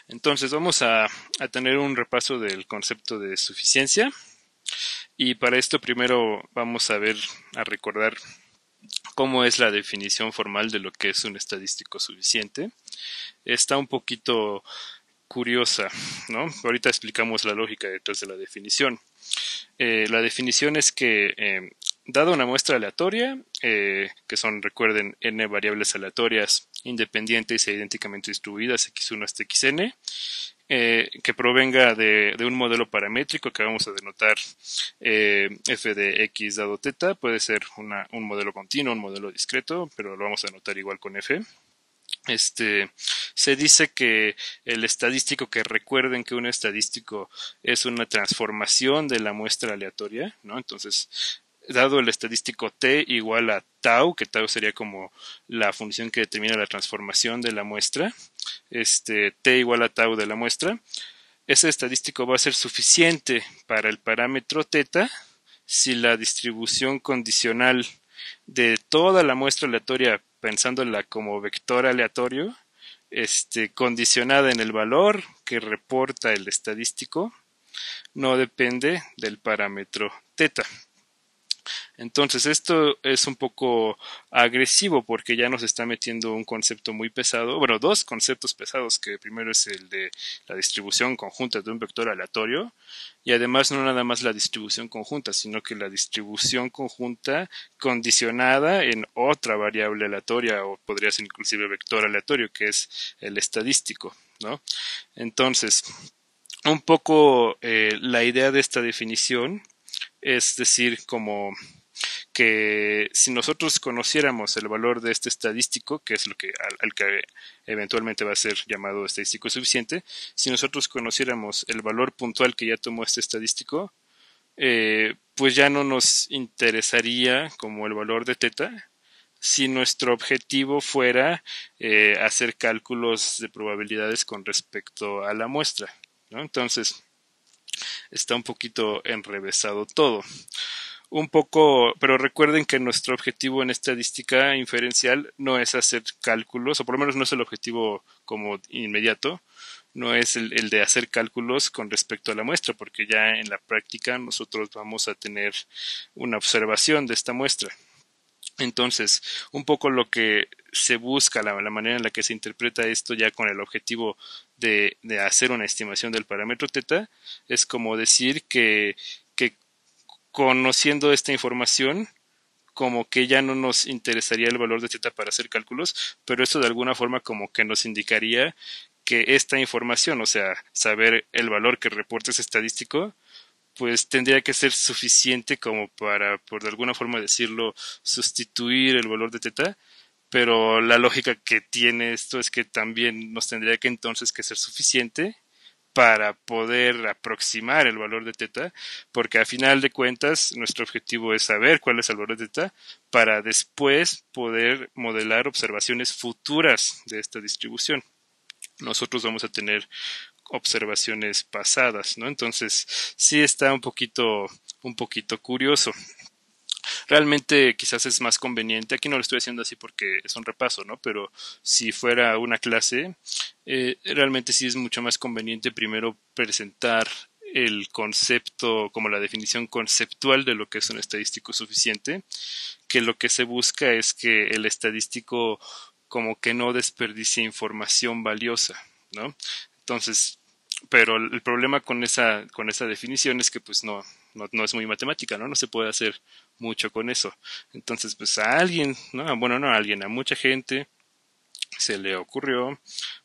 Entonces vamos a tener un repaso del concepto de suficiencia y para esto primero vamos a recordar cómo es la definición formal de lo que es un estadístico suficiente. Está un poquito curiosa, ¿no? Ahorita explicamos la lógica detrás de la definición. La definición es que dada una muestra aleatoria, que son, recuerden, n variables aleatorias independientes e idénticamente distribuidas x1 hasta xn, que provenga de un modelo paramétrico que vamos a denotar f de x dado θ, puede ser un modelo continuo, un modelo discreto, pero lo vamos a denotar igual con f. Se dice que el estadístico, que recuerden que un estadístico es una transformación de la muestra aleatoria, ¿no? Entonces, dado el estadístico t igual a tau, que tau sería como la función que determina la transformación de la muestra, t igual a tau de la muestra, ese estadístico va a ser suficiente para el parámetro θ si la distribución condicional de toda la muestra aleatoria, pensándola como vector aleatorio, condicionada en el valor que reporta el estadístico, no depende del parámetro θ. Entonces esto es un poco agresivo porque ya nos está metiendo un concepto muy pesado, bueno, dos conceptos pesados, que primero es el de la distribución conjunta de un vector aleatorio y además no nada más la distribución conjunta, sino que la distribución conjunta condicionada en otra variable aleatoria, o podría ser inclusive vector aleatorio, que es el estadístico, ¿no? Entonces, un poco la idea de esta definición es decir, como que si nosotros conociéramos el valor de este estadístico, que es lo que al que eventualmente va a ser llamado estadístico suficiente, si nosotros conociéramos el valor puntual que ya tomó este estadístico, pues ya no nos interesaría como el valor de θ, si nuestro objetivo fuera hacer cálculos de probabilidades con respecto a la muestra, ¿no? Entonces, está un poquito enrevesado todo. Un poco, pero recuerden que nuestro objetivo en estadística inferencial no es hacer cálculos, o por lo menos no es el objetivo como inmediato, no es el de hacer cálculos con respecto a la muestra, porque ya en la práctica nosotros vamos a tener una observación de esta muestra. Entonces, un poco lo que se busca, la manera en la que se interpreta esto ya con el objetivo de hacer una estimación del parámetro θ, es como decir que conociendo esta información, como que ya no nos interesaría el valor de θ para hacer cálculos, pero esto de alguna forma como que nos indicaría que esta información, o sea, saber el valor que reporta ese estadístico, pues tendría que ser suficiente como para, por de alguna forma decirlo, sustituir el valor de θ, pero la lógica que tiene esto es que también nos tendría que entonces que ser suficiente para poder aproximar el valor de θ, porque a final de cuentas nuestro objetivo es saber cuál es el valor de θ para después poder modelar observaciones futuras de esta distribución. Nosotros vamos a tener observaciones pasadas, ¿no? Entonces, sí está un poquito curioso. Realmente quizás es más conveniente, aquí no lo estoy haciendo así porque es un repaso, ¿no? Pero si fuera una clase, realmente sí es mucho más conveniente primero presentar el concepto, como la definición conceptual de lo que es un estadístico suficiente, que lo que se busca es que el estadístico como que no desperdicie información valiosa, ¿no? Entonces, pero el problema con esa definición es que pues no es muy matemática, ¿no? No se puede hacer mucho con eso. Entonces, pues a alguien, ¿no? Bueno, no a alguien, a mucha gente se le ocurrió,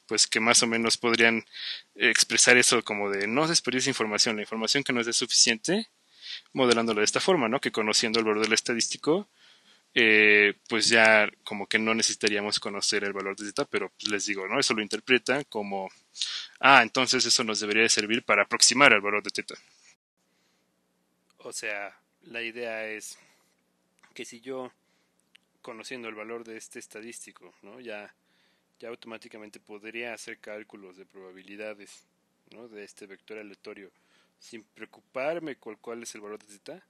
pues que más o menos podrían expresar eso como de no desperdicie información, la información que no es de suficiente, modelándolo de esta forma, ¿no? Que conociendo el valor del estadístico, pues ya como que no necesitaríamos conocer el valor de zeta, pero pues les digo, ¿no? Eso lo interpretan como, entonces eso nos debería de servir para aproximar el valor de θ. O sea, la idea es que si yo, conociendo el valor de este estadístico, ¿no? Ya automáticamente podría hacer cálculos de probabilidades, ¿no? De este vector aleatorio sin preocuparme con cuál es el valor de θ,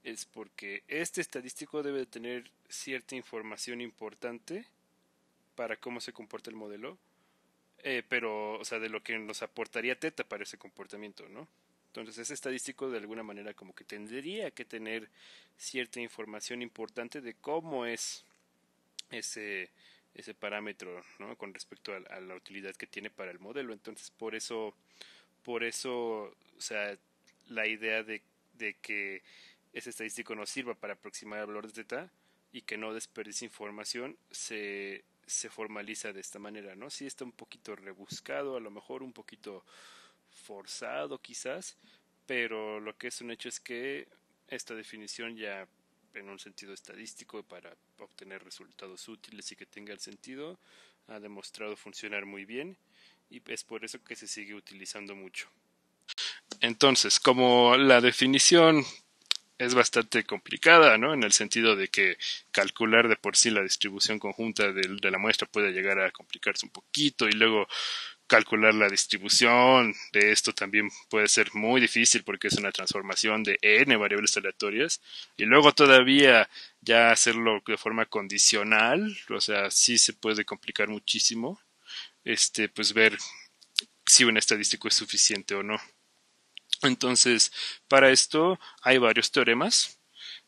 es porque este estadístico debe tener cierta información importante para cómo se comporta el modelo, pero, o sea, de lo que nos aportaría teta para ese comportamiento, ¿no? Entonces, ese estadístico de alguna manera como que tendría que tener cierta información importante de cómo es ese, ese parámetro, ¿no? Con respecto a la utilidad que tiene para el modelo. Entonces, por eso, o sea, la idea de que ese estadístico nos sirva para aproximar el valor de teta y que no desperdicie información se formaliza de esta manera, ¿no? Sí está un poquito rebuscado, a lo mejor un poquito forzado quizás, pero lo que es un hecho es que esta definición ya en un sentido estadístico para obtener resultados útiles y que tenga el sentido ha demostrado funcionar muy bien y es por eso que se sigue utilizando mucho. Entonces, como la definición es bastante complicada, ¿no? En el sentido de que calcular de por sí la distribución conjunta de la muestra puede llegar a complicarse un poquito y luego calcular la distribución de esto también puede ser muy difícil porque es una transformación de n variables aleatorias y luego todavía ya hacerlo de forma condicional, o sea, sí se puede complicar muchísimo, pues ver si un estadístico es suficiente o no. Entonces, para esto hay varios teoremas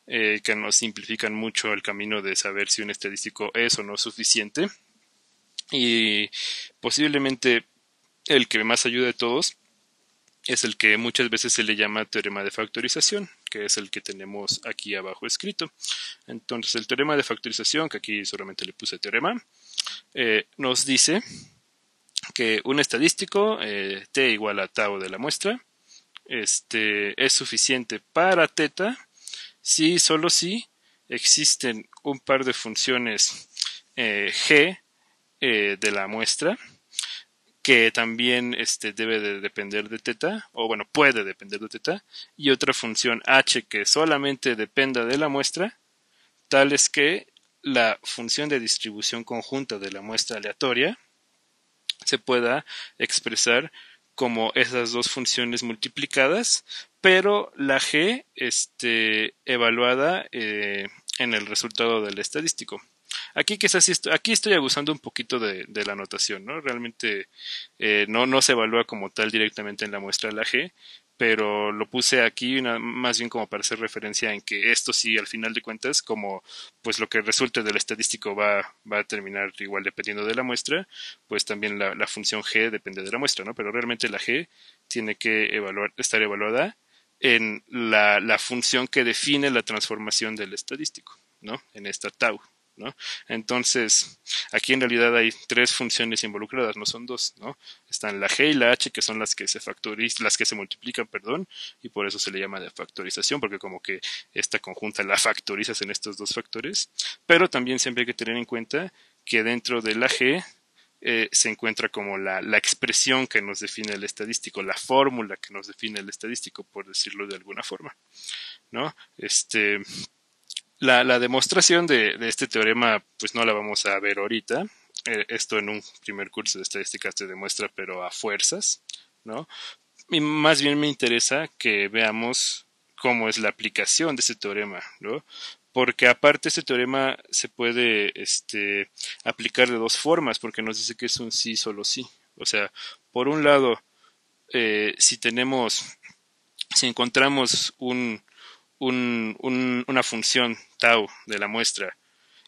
que nos simplifican mucho el camino de saber si un estadístico es o no suficiente. Y posiblemente el que más ayuda de todos es el que muchas veces se le llama teorema de factorización, que es el que tenemos aquí abajo escrito. Entonces, el teorema de factorización, que aquí solamente le puse teorema, nos dice que un estadístico, t igual a tau de la muestra, es suficiente para teta si solo si existen un par de funciones g de la muestra que también debe de depender de teta, o bueno, puede depender de teta, y otra función h que solamente dependa de la muestra, tal es que la función de distribución conjunta de la muestra aleatoria se pueda expresar como esas dos funciones multiplicadas, pero la g evaluada en el resultado del estadístico. Aquí quizás aquí estoy abusando un poquito de la notación, ¿no? Realmente no se evalúa como tal directamente en la muestra la g, pero lo puse aquí más bien como para hacer referencia en que esto sí, al final de cuentas, como pues lo que resulte del estadístico va a terminar igual dependiendo de la muestra, pues también la función g depende de la muestra, ¿no? Pero realmente la g tiene que estar evaluada en la función que define la transformación del estadístico, ¿no? En esta tau, ¿no? Entonces, aquí en realidad hay tres funciones involucradas, no son dos, ¿no? Están la g y la h, que son las que se multiplican, perdón, y por eso se le llama de factorización, porque como que esta conjunta la factorizas en estos dos factores, pero también siempre hay que tener en cuenta que dentro de la g se encuentra como la expresión que nos define el estadístico, la fórmula que nos define el estadístico, por decirlo de alguna forma, ¿no? La demostración de este teorema pues no la vamos a ver ahorita. Esto en un primer curso de estadística se demuestra, pero a fuerzas, ¿no? Y más bien me interesa que veamos cómo es la aplicación de este teorema, ¿no? Porque aparte este teorema se puede aplicar de dos formas, porque nos dice que es un sí solo sí. O sea, por un lado, si encontramos una función tau de la muestra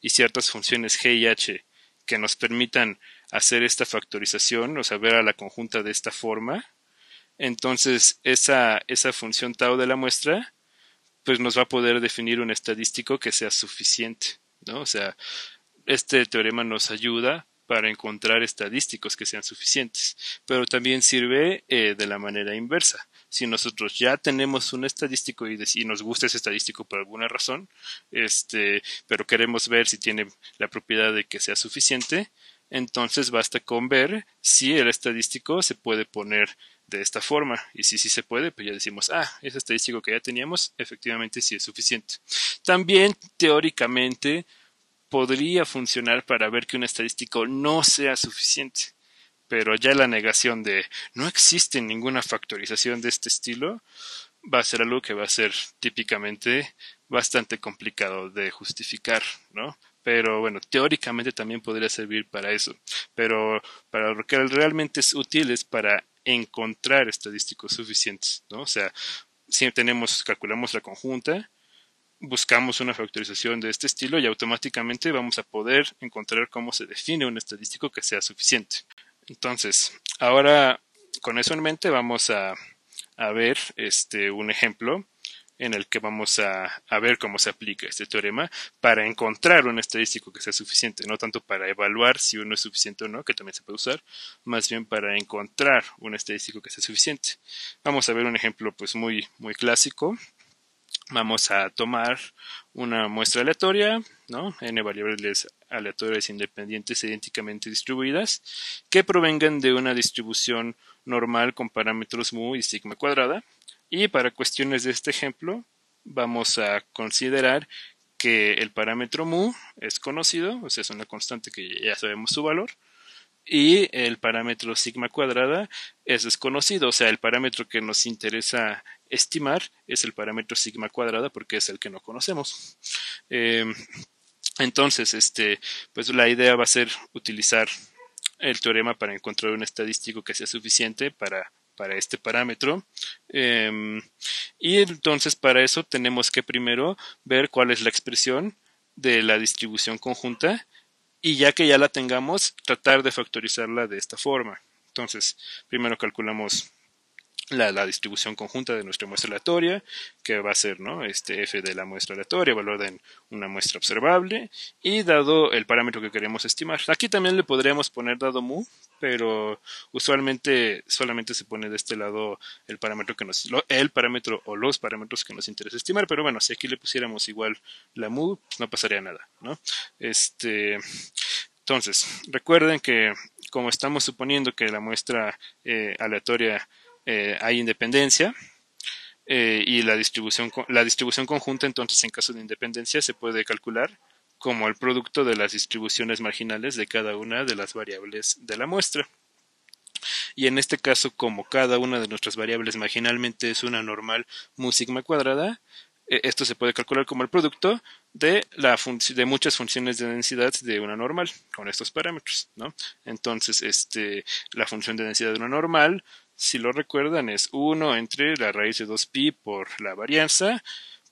y ciertas funciones g y h que nos permitan hacer esta factorización, o sea, ver a la conjunta de esta forma, entonces esa función tau de la muestra pues nos va a poder definir un estadístico que sea suficiente, ¿no? O sea, este teorema nos ayuda para encontrar estadísticos que sean suficientes, pero también sirve de la manera inversa. Si nosotros ya tenemos un estadístico y nos gusta ese estadístico por alguna razón, pero queremos ver si tiene la propiedad de que sea suficiente, entonces basta con ver si el estadístico se puede poner de esta forma. Y si sí se puede, pues ya decimos, ese estadístico que ya teníamos, efectivamente sí es suficiente. También, teóricamente, podría funcionar para ver que un estadístico no sea suficiente. Pero ya la negación de no existe ninguna factorización de este estilo va a ser algo que va a ser típicamente bastante complicado de justificar, ¿no? pero bueno, teóricamente también podría servir para eso. Pero para lo que realmente es útil es para encontrar estadísticos suficientes, ¿no? O sea, si calculamos la conjunta, buscamos una factorización de este estilo y automáticamente vamos a poder encontrar cómo se define un estadístico que sea suficiente. Entonces, ahora con eso en mente vamos a ver un ejemplo en el que vamos a ver cómo se aplica este teorema para encontrar un estadístico que sea suficiente, no tanto para evaluar si uno es suficiente o no, que también se puede usar, más bien para encontrar un estadístico que sea suficiente. Vamos a ver un ejemplo pues muy clásico. Vamos a tomar una muestra aleatoria, ¿no? N variables aleatorias independientes e idénticamente distribuidas que provengan de una distribución normal con parámetros mu y sigma cuadrada. Y para cuestiones de este ejemplo, vamos a considerar que el parámetro mu es conocido, o sea, es una constante que ya sabemos su valor, y el parámetro sigma cuadrada es desconocido, o sea, el parámetro que nos interesa estimar es el parámetro sigma cuadrada porque es el que no conocemos. Entonces, pues la idea va a ser utilizar el teorema para encontrar un estadístico que sea suficiente para este parámetro. Y entonces para eso tenemos que primero ver cuál es la expresión de la distribución conjunta y ya que ya la tengamos, tratar de factorizarla de esta forma. Entonces, primero calculamos la distribución conjunta de nuestra muestra aleatoria, que va a ser, ¿no? F de la muestra aleatoria, valor en una muestra observable, y dado el parámetro que queremos estimar. Aquí también le podríamos poner dado mu, pero usualmente solamente se pone de este lado el parámetro el parámetro o los parámetros que nos interesa estimar, pero bueno, si aquí le pusiéramos igual la mu, pues no pasaría nada, ¿no? Entonces, recuerden que como estamos suponiendo que la muestra aleatoria hay independencia y la distribución conjunta, entonces en caso de independencia se puede calcular como el producto de las distribuciones marginales de cada una de las variables de la muestra. Y en este caso, como cada una de nuestras variables marginalmente es una normal mu sigma cuadrada, esto se puede calcular como el producto de muchas funciones de densidad de una normal con estos parámetros, ¿no? Entonces, la función de densidad de una normal, si lo recuerdan, es 1 entre la raíz de 2pi por la varianza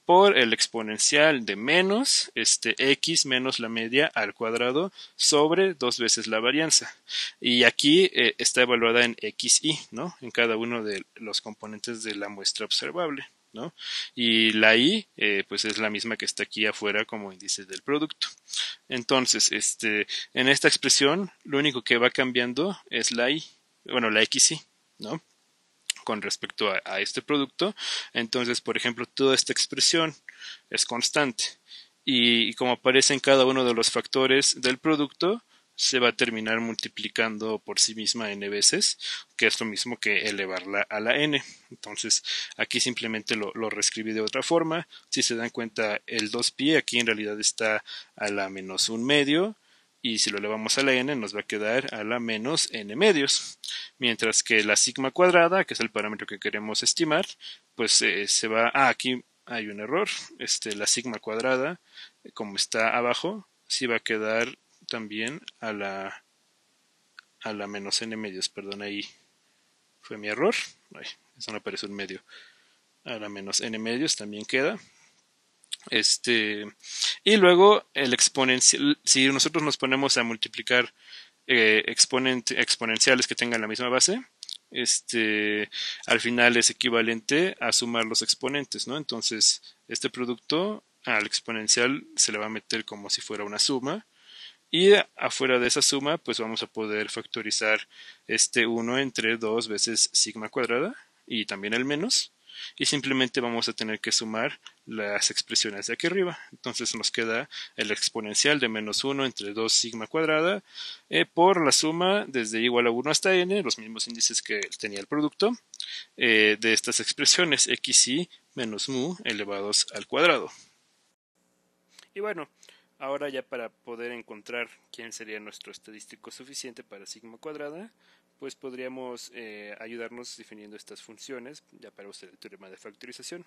por el exponencial de menos x menos la media al cuadrado sobre 2 veces la varianza. Y aquí está evaluada en xy, ¿no? En cada uno de los componentes de la muestra observable, ¿no? Y la y pues es la misma que está aquí afuera como índice del producto. Entonces, en esta expresión lo único que va cambiando es la y, bueno, la xy, ¿no? Con respecto a este producto. Entonces, por ejemplo, toda esta expresión es constante y como aparece en cada uno de los factores del producto, se va a terminar multiplicando por sí misma n veces, que es lo mismo que elevarla a la n. Entonces, aquí simplemente lo reescribí de otra forma. Si se dan cuenta, el 2pi aquí en realidad está a la menos un medio, y si lo elevamos a la n nos va a quedar a la menos n medios, mientras que la sigma cuadrada, que es el parámetro que queremos estimar, pues se va, aquí hay un error, la sigma cuadrada, como está abajo, sí va a quedar también a la menos n medios, perdón, ahí fue mi error, ay, eso no aparece un medio, a la menos n medios también queda. Y luego el exponencial, si nosotros nos ponemos a multiplicar exponenciales que tengan la misma base, al final es equivalente a sumar los exponentes, ¿no? Entonces, este producto al exponencial se le va a meter como si fuera una suma, y afuera de esa suma, pues vamos a poder factorizar 1 entre 2 veces sigma cuadrada y también el menos. Y simplemente vamos a tener que sumar las expresiones de aquí arriba. Entonces nos queda el exponencial de menos 1 entre 2 sigma cuadrada por la suma desde igual a 1 hasta n, los mismos índices que tenía el producto, de estas expresiones xy menos mu elevados al cuadrado. Y bueno, ahora ya para poder encontrar quién sería nuestro estadístico suficiente para sigma cuadrada, pues podríamos ayudarnos definiendo estas funciones, ya para usar el teorema de factorización.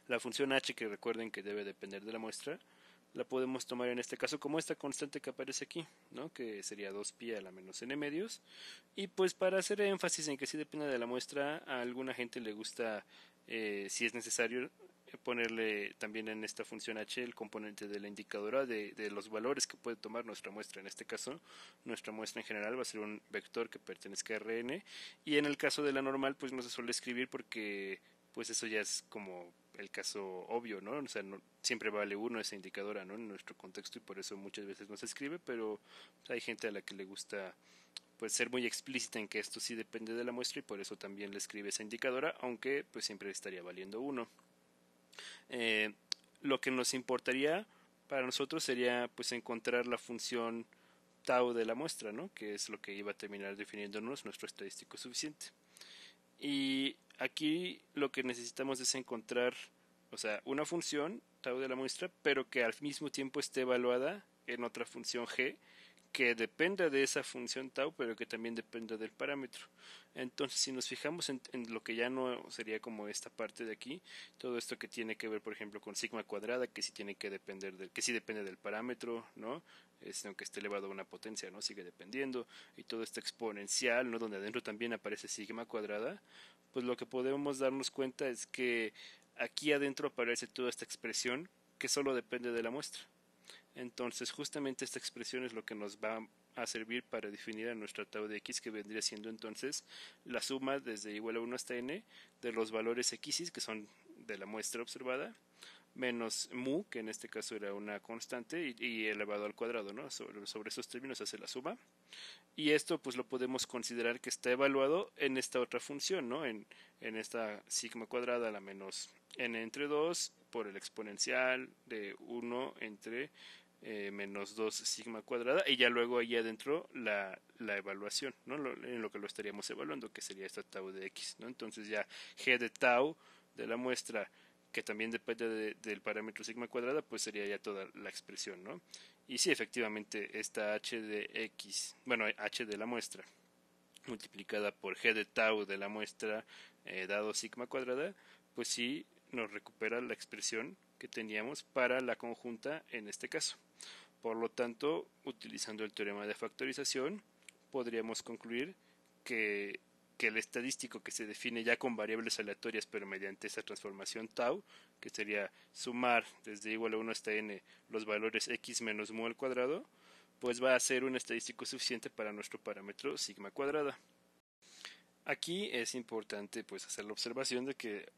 La función h, que recuerden que debe depender de la muestra, la podemos tomar en este caso como esta constante que aparece aquí, ¿no? Que sería 2pi a la menos n medios. Y pues para hacer énfasis en que sí depende de la muestra, a alguna gente le gusta, si es necesario, ponerle también en esta función h el componente de la indicadora de los valores que puede tomar nuestra muestra. En este caso, nuestra muestra en general va a ser un vector que pertenezca a Rn, y en el caso de la normal pues no se suele escribir porque pues eso ya es como el caso obvio, ¿no? O sea, no, siempre vale 1 esa indicadora, ¿no? En nuestro contexto, y por eso muchas veces no se escribe, pero hay gente a la que le gusta pues ser muy explícita en que esto sí depende de la muestra, y por eso también le escribe esa indicadora, aunque pues siempre estaría valiendo 1. Lo que nos importaría para nosotros sería pues encontrar la función tau de la muestra, ¿no? Que es lo que iba a terminar definiéndonos nuestro estadístico suficiente. Y aquí lo que necesitamos es encontrar, o sea, una función tau de la muestra, pero que al mismo tiempo esté evaluada en otra función g que dependa de esa función tau, pero que también dependa del parámetro. Entonces, si nos fijamos en lo que ya no sería como esta parte de aquí, todo esto que tiene que ver, por ejemplo, con sigma cuadrada, que sí tiene que depender que sí depende del parámetro, ¿no? Aunque esté elevado a una potencia, ¿no? Sigue dependiendo, y todo esto exponencial, ¿no? Donde adentro también aparece sigma cuadrada, pues lo que podemos darnos cuenta es que aquí adentro aparece toda esta expresión que solo depende de la muestra. Entonces, justamente esta expresión es lo que nos va a servir para definir a nuestra tau de x, que vendría siendo entonces la suma desde igual a 1 hasta n de los valores x's, que son de la muestra observada, menos mu, que en este caso era una constante, y elevado al cuadrado, ¿no? Sobre esos términos hace la suma. Y esto pues lo podemos considerar que está evaluado en esta otra función, ¿no? En esta sigma cuadrada a la menos n entre 2 por el exponencial de 1 entre menos 2 sigma cuadrada, y ya luego ahí adentro la evaluación, ¿no? En lo que lo estaríamos evaluando, que sería esta tau de x, ¿no? Entonces ya g de tau de la muestra, que también depende del parámetro sigma cuadrada, pues sería ya toda la expresión, ¿no? Y sí, efectivamente, esta h de x, bueno, h de la muestra, multiplicada por g de tau de la muestra, dado sigma cuadrada, pues sí nos recupera la expresión que teníamos para la conjunta en este caso. Por lo tanto, utilizando el teorema de factorización, podríamos concluir que el estadístico que se define ya con variables aleatorias, pero mediante esa transformación tau, que sería sumar desde igual a 1 hasta n los valores x menos mu al cuadrado, pues va a ser un estadístico suficiente para nuestro parámetro sigma cuadrada. Aquí es importante pues hacer la observación de que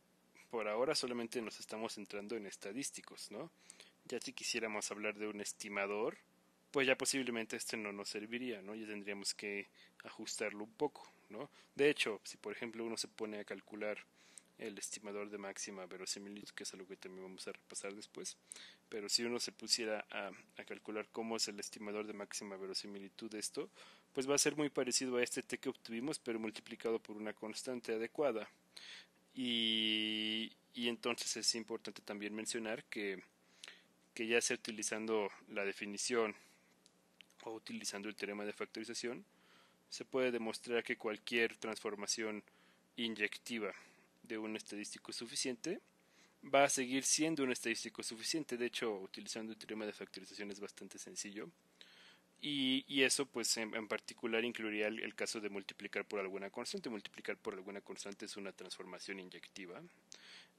por ahora solamente nos estamos centrando en estadísticos, ¿no? Ya si quisiéramos hablar de un estimador, pues ya posiblemente este no nos serviría, ¿no? Ya tendríamos que ajustarlo un poco, ¿no? De hecho, si por ejemplo uno se pone a calcular el estimador de máxima verosimilitud, que es algo que también vamos a repasar después, pero si uno se pusiera a calcular cómo es el estimador de máxima verosimilitud de esto, pues va a ser muy parecido a este t que obtuvimos, pero multiplicado por una constante adecuada. Y entonces es importante también mencionar que ya sea utilizando la definición o utilizando el teorema de factorización, se puede demostrar que cualquier transformación inyectiva de un estadístico suficiente va a seguir siendo un estadístico suficiente. De hecho, utilizando el teorema de factorización es bastante sencillo. Y eso pues en particular incluiría el caso de multiplicar por alguna constante. Multiplicar por alguna constante es una transformación inyectiva.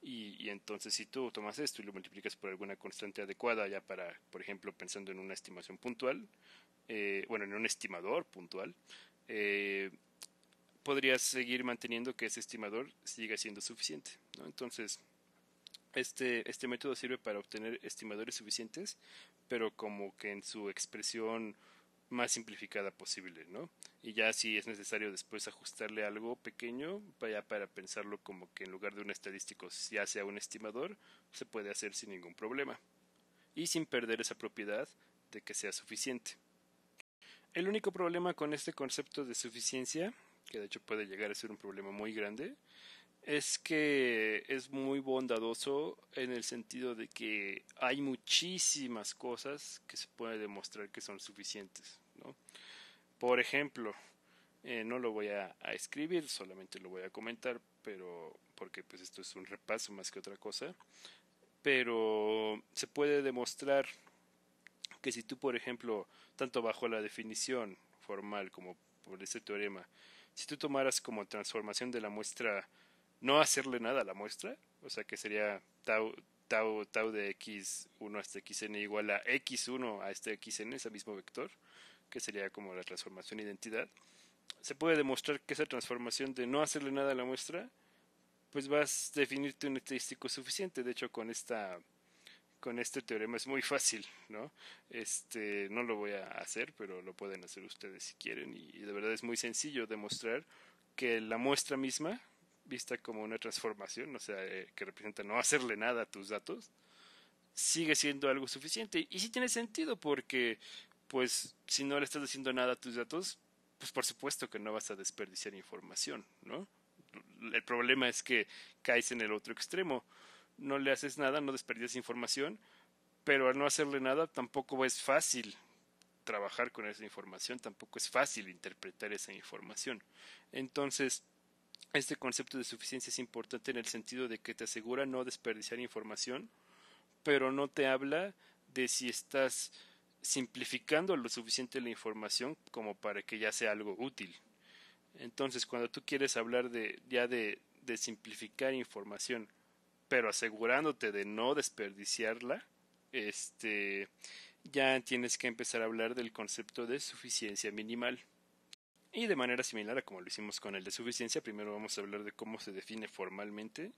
Y entonces si tú tomas esto y lo multiplicas por alguna constante adecuada, ya para, por ejemplo, pensando en una estimación puntual, bueno, en un estimador puntual, podrías seguir manteniendo que ese estimador siga siendo suficiente, ¿no? Entonces, este método sirve para obtener estimadores suficientes, pero como que en su expresión más simplificada posible, ¿no? Y ya si es necesario después ajustarle algo pequeño, vaya para pensarlo como que en lugar de un estadístico ya sea un estimador, se puede hacer sin ningún problema y sin perder esa propiedad de que sea suficiente. El único problema con este concepto de suficiencia, que de hecho puede llegar a ser un problema muy grande, es que es muy bondadoso en el sentido de que hay muchísimas cosas que se puede demostrar que son suficientes, ¿no? Por ejemplo, no lo voy a escribir, solamente lo voy a comentar, pero porque pues esto es un repaso más que otra cosa, pero se puede demostrar que si tú, por ejemplo, tanto bajo la definición formal como por este teorema, si tú tomaras como transformación de la muestra no hacerle nada a la muestra, o sea que sería tau de x1 hasta xn igual a x1 a este xn, ese mismo vector, que sería como la transformación identidad, se puede demostrar que esa transformación de no hacerle nada a la muestra, pues vas a definirte un estadístico suficiente. De hecho, con este teorema es muy fácil, ¿no? No lo voy a hacer, pero lo pueden hacer ustedes si quieren, y de verdad es muy sencillo demostrar que la muestra misma, vista como una transformación, o sea, que representa no hacerle nada a tus datos, sigue siendo algo suficiente. Y sí tiene sentido porque, pues, si no le estás haciendo nada a tus datos, pues por supuesto que no vas a desperdiciar información, ¿no? El problema es que caes en el otro extremo. No le haces nada, no desperdicias información, pero al no hacerle nada tampoco es fácil trabajar con esa información, tampoco es fácil interpretar esa información. Entonces, este concepto de suficiencia es importante en el sentido de que te asegura no desperdiciar información, pero no te habla de si estás simplificando lo suficiente la información como para que ya sea algo útil. Entonces, cuando tú quieres hablar de simplificar información, pero asegurándote de no desperdiciarla, ya tienes que empezar a hablar del concepto de suficiencia minimal. Y de manera similar a como lo hicimos con el de suficiencia, primero vamos a hablar de cómo se define formalmente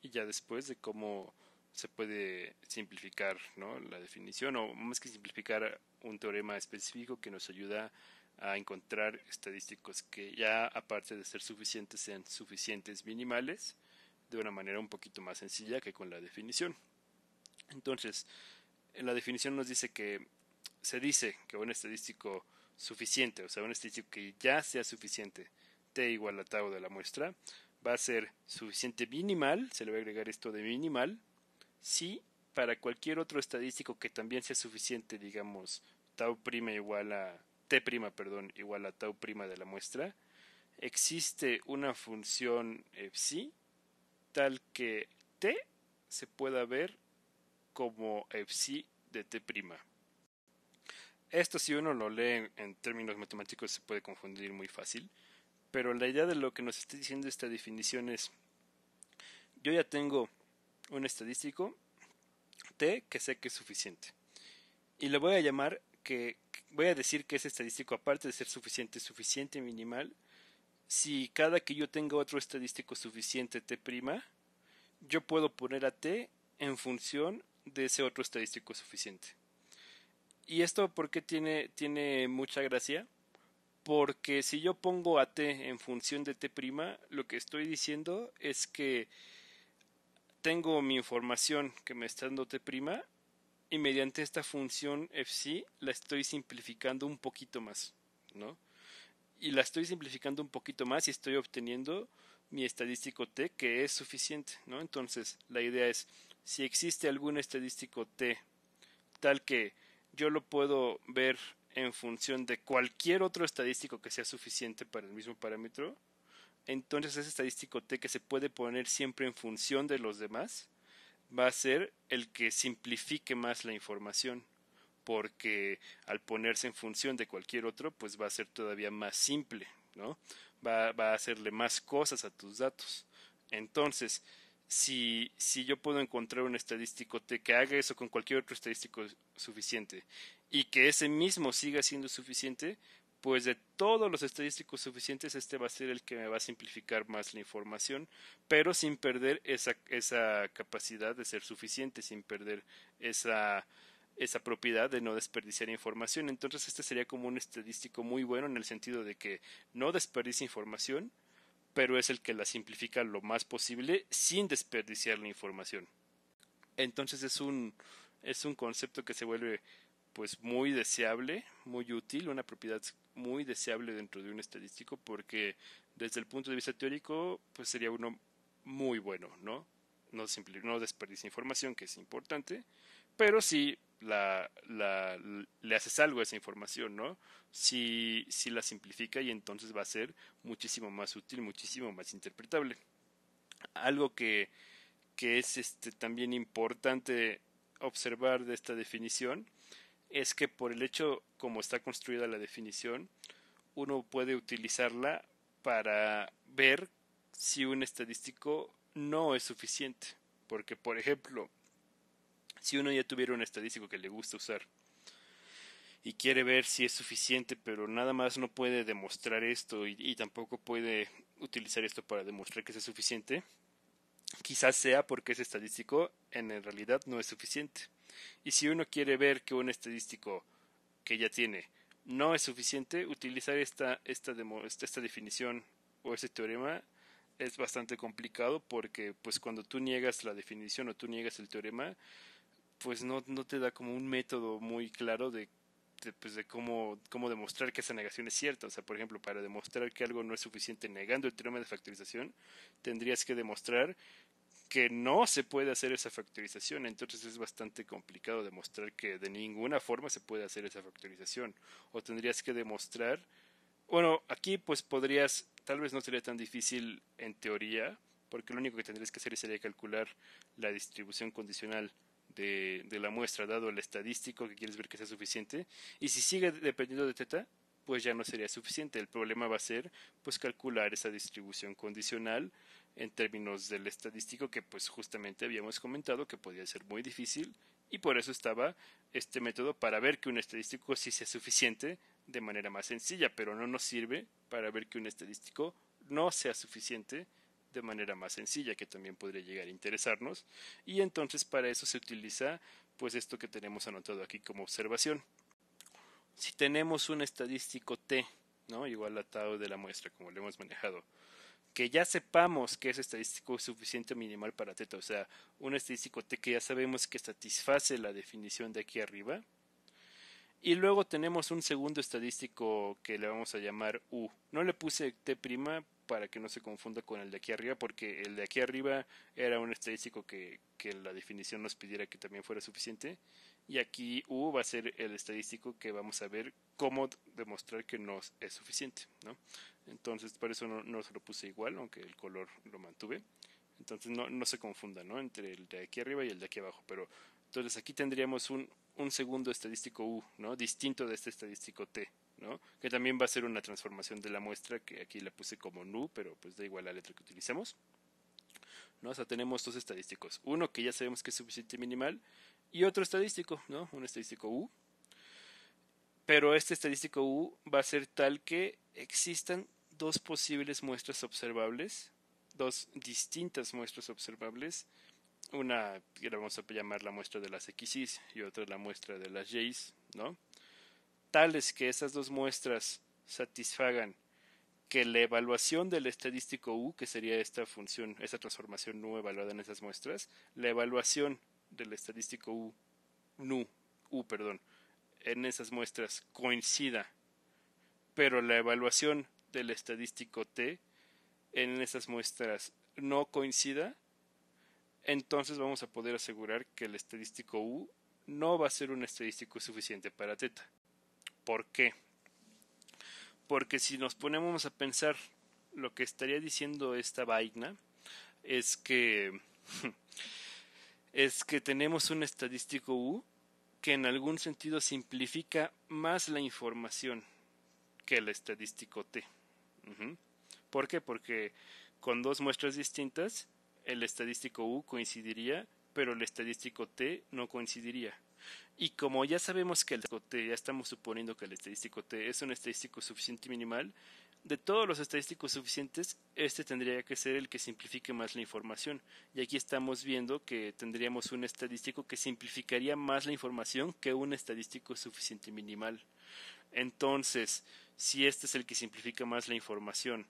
y ya después de cómo se puede simplificar, ¿no?, la definición, o más que simplificar, un teorema específico que nos ayuda a encontrar estadísticos que ya, aparte de ser suficientes, sean suficientes minimales de una manera un poquito más sencilla que con la definición. Entonces, en la definición nos dice que se dice que un estadístico suficiente, o sea, un estadístico que ya sea suficiente, t igual a tau de la muestra, va a ser suficiente minimal, se le va a agregar esto de minimal, si para cualquier otro estadístico que también sea suficiente, digamos, tau prima igual a t prima, perdón, igual a tau prima de la muestra, existe una función psi tal que t se pueda ver como psi de t prima. Esto, si uno lo lee en términos matemáticos, se puede confundir muy fácil, pero la idea de lo que nos está diciendo esta definición es: yo ya tengo un estadístico t que sé que es suficiente, y le voy a llamar voy a decir que ese estadístico, aparte de ser suficiente, es suficiente minimal si cada que yo tenga otro estadístico suficiente t prima, yo puedo poner a t en función de ese otro estadístico suficiente. ¿Y esto por qué tiene mucha gracia? Porque si yo pongo a t en función de t prima, lo que estoy diciendo es que tengo mi información que me está dando t prima, y mediante esta función fc la estoy simplificando un poquito más, ¿no? Y la estoy simplificando un poquito más y estoy obteniendo mi estadístico t que es suficiente, ¿no? Entonces, la idea es: si existe algún estadístico t tal que yo lo puedo ver en función de cualquier otro estadístico que sea suficiente para el mismo parámetro, entonces ese estadístico t que se puede poner siempre en función de los demás va a ser el que simplifique más la información, porque al ponerse en función de cualquier otro, pues va a ser todavía más simple, ¿no? Va a hacerle más cosas a tus datos. Entonces, si yo puedo encontrar un estadístico t que haga eso con cualquier otro estadístico suficiente, y que ese mismo siga siendo suficiente, pues de todos los estadísticos suficientes, este va a ser el que me va a simplificar más la información, pero sin perder esa capacidad de ser suficiente, sin perder esa propiedad de no desperdiciar información. Entonces este sería como un estadístico muy bueno, en el sentido de que no desperdicia información, pero es el que la simplifica lo más posible sin desperdiciar la información. Entonces es un concepto que se vuelve, pues, muy deseable, muy útil, una propiedad muy deseable dentro de un estadístico, porque desde el punto de vista teórico, pues sería uno muy bueno, ¿no? No desperdicia información, que es importante, pero sí le haces algo a esa información, ¿no? Si la simplifica, y entonces va a ser muchísimo más útil, muchísimo más interpretable. Algo que es también importante observar de esta definición es que por el hecho como está construida la definición, uno puede utilizarla para ver si un estadístico no es suficiente. Porque, por ejemplo, si uno ya tuviera un estadístico que le gusta usar y quiere ver si es suficiente, pero nada más no puede demostrar esto y tampoco puede utilizar esto para demostrar que es suficiente, quizás sea porque ese estadístico en realidad no es suficiente. Y si uno quiere ver que un estadístico que ya tiene no es suficiente, utilizar esta definición o ese teorema es bastante complicado porque pues cuando tú niegas la definición o tú niegas el teorema, pues no te da como un método muy claro pues de cómo demostrar que esa negación es cierta. O sea, por ejemplo, para demostrar que algo no es suficiente negando el teorema de factorización, tendrías que demostrar que no se puede hacer esa factorización. Entonces es bastante complicado demostrar que de ninguna forma se puede hacer esa factorización. O tendrías que demostrar, bueno, aquí pues podrías, tal vez no sería tan difícil en teoría, porque lo único que tendrías que hacer sería calcular la distribución condicional de la muestra dado el estadístico que quieres ver que sea suficiente, y si sigue dependiendo de teta, pues ya no sería suficiente. El problema va a ser pues calcular esa distribución condicional en términos del estadístico que pues justamente habíamos comentado que podía ser muy difícil, y por eso estaba este método para ver que un estadístico sí sea suficiente de manera más sencilla, pero no nos sirve para ver que un estadístico no sea suficiente de manera más sencilla, que también podría llegar a interesarnos, y entonces para eso se utiliza pues esto que tenemos anotado aquí como observación. Si tenemos un estadístico T, ¿no? Igual a tau de la muestra, como lo hemos manejado, que ya sepamos que ese estadístico es suficiente minimal para teta, o sea, un estadístico T que ya sabemos que satisface la definición de aquí arriba, y luego tenemos un segundo estadístico que le vamos a llamar U. No le puse T' para que no se confunda con el de aquí arriba, porque el de aquí arriba era un estadístico que la definición nos pidiera que también fuera suficiente. Y aquí U va a ser el estadístico que vamos a ver cómo demostrar que no es suficiente, ¿no? Entonces, por eso no se lo puse igual, aunque el color lo mantuve. Entonces no se confunda, ¿no? Entre el de aquí arriba y el de aquí abajo. Pero entonces aquí tendríamos un segundo estadístico U, ¿no? Distinto de este estadístico T, ¿no? Que también va a ser una transformación de la muestra, que aquí la puse como NU, pero pues da igual la letra que utilicemos, ¿no? O sea, tenemos dos estadísticos. Uno que ya sabemos que es suficiente minimal y otro estadístico, ¿no? Un estadístico U. Pero este estadístico U va a ser tal que existan dos posibles muestras observables, dos distintas muestras observables, una que la vamos a llamar la muestra de las X's y otra la muestra de las Y's, ¿no? Tales que esas dos muestras satisfagan que la evaluación del estadístico U, que sería esta función, esta transformación nu evaluada en esas muestras, la evaluación del estadístico perdón, en esas muestras coincida, pero la evaluación del estadístico T en esas muestras no coincida, entonces vamos a poder asegurar que el estadístico U no va a ser un estadístico suficiente para teta. ¿Por qué? Porque si nos ponemos a pensar, lo que estaría diciendo esta vaina es que es que tenemos un estadístico U que en algún sentido simplifica más la información que el estadístico T. ¿Por qué? Porque con dos muestras distintas el estadístico U coincidiría, pero el estadístico T no coincidiría. Y como ya sabemos que el estadístico T, ya estamos suponiendo que el estadístico T es un estadístico suficiente minimal, de todos los estadísticos suficientes, este tendría que ser el que simplifique más la información. Y aquí estamos viendo que tendríamos un estadístico que simplificaría más la información que un estadístico suficiente minimal. Entonces, si este es el que simplifica más la información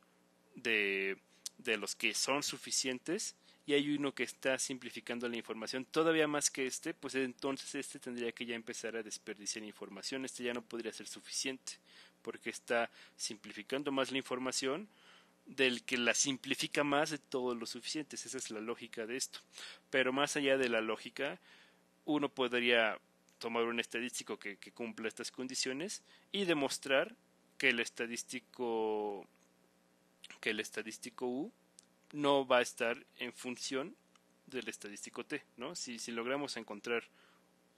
de, de los que son suficientes, y hay uno que está simplificando la información todavía más que este, pues entonces este tendría que ya empezar a desperdiciar información. Este ya no podría ser suficiente, porque está simplificando más la información del que la simplifica más de todos los suficientes. Esa es la lógica de esto. Pero más allá de la lógica, uno podría tomar un estadístico que cumpla estas condiciones y demostrar que el estadístico U no va a estar en función del estadístico T, ¿no? Si logramos encontrar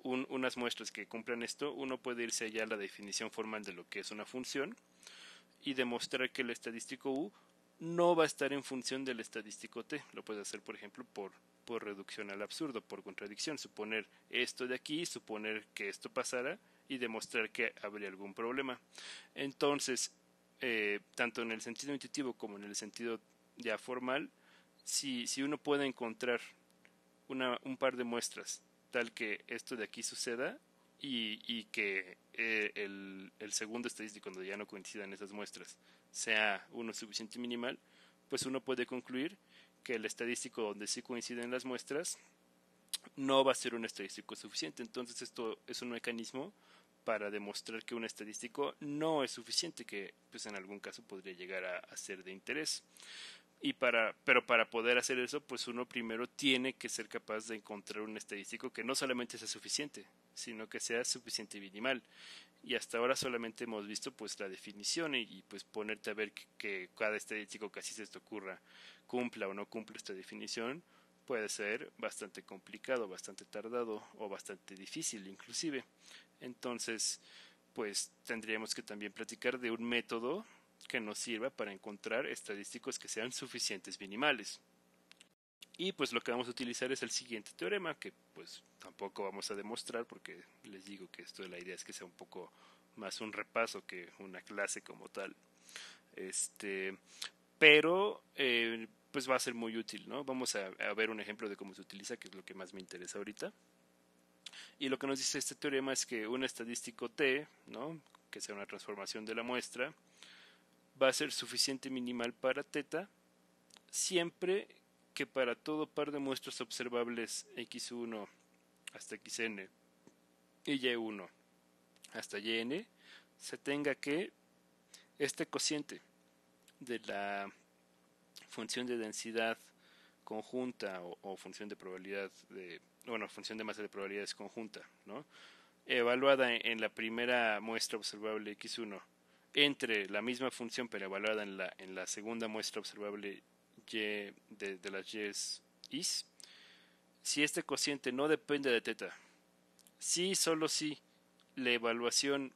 unas muestras que cumplan esto, uno puede irse allá a la definición formal de lo que es una función y demostrar que el estadístico U no va a estar en función del estadístico T. Lo puede hacer, por ejemplo, por reducción al absurdo, por contradicción. Suponer esto de aquí, suponer que esto pasara y demostrar que habría algún problema. Entonces, tanto en el sentido intuitivo como en el sentido ya formal, si uno puede encontrar un par de muestras tal que esto de aquí suceda y que el segundo estadístico, cuando ya no coincidan esas muestras, sea uno suficiente minimal, pues uno puede concluir que el estadístico donde sí coinciden las muestras no va a ser un estadístico suficiente. Entonces esto es un mecanismo para demostrar que un estadístico no es suficiente, que pues en algún caso podría llegar a ser de interés. Pero para poder hacer eso, pues uno primero tiene que ser capaz de encontrar un estadístico que no solamente sea suficiente, sino que sea suficiente minimal. Y hasta ahora solamente hemos visto pues la definición y pues ponerte a ver que cada estadístico que así se te ocurra cumpla o no cumpla esta definición puede ser bastante complicado, bastante tardado o bastante difícil inclusive. Entonces, pues tendríamos que también platicar de un método que nos sirva para encontrar estadísticos que sean suficientes minimales. Y pues lo que vamos a utilizar es el siguiente teorema, que pues tampoco vamos a demostrar porque les digo que esto de la idea es que sea un poco más un repaso que una clase como tal. Pero pues va a ser muy útil, ¿no? Vamos a ver un ejemplo de cómo se utiliza, que es lo que más me interesa ahorita. Y lo que nos dice este teorema es que un estadístico T, ¿no? Que sea una transformación de la muestra, va a ser suficiente minimal para θ siempre que para todo par de muestras observables x1 hasta xn y y1 hasta yn se tenga que este cociente de la función de densidad conjunta o función de probabilidad de función de masa de probabilidades conjunta, ¿no? Evaluada en la primera muestra observable x1 entre la misma función pero evaluada en la segunda muestra observable y de las y's, si este cociente no depende de θ, si solo si la evaluación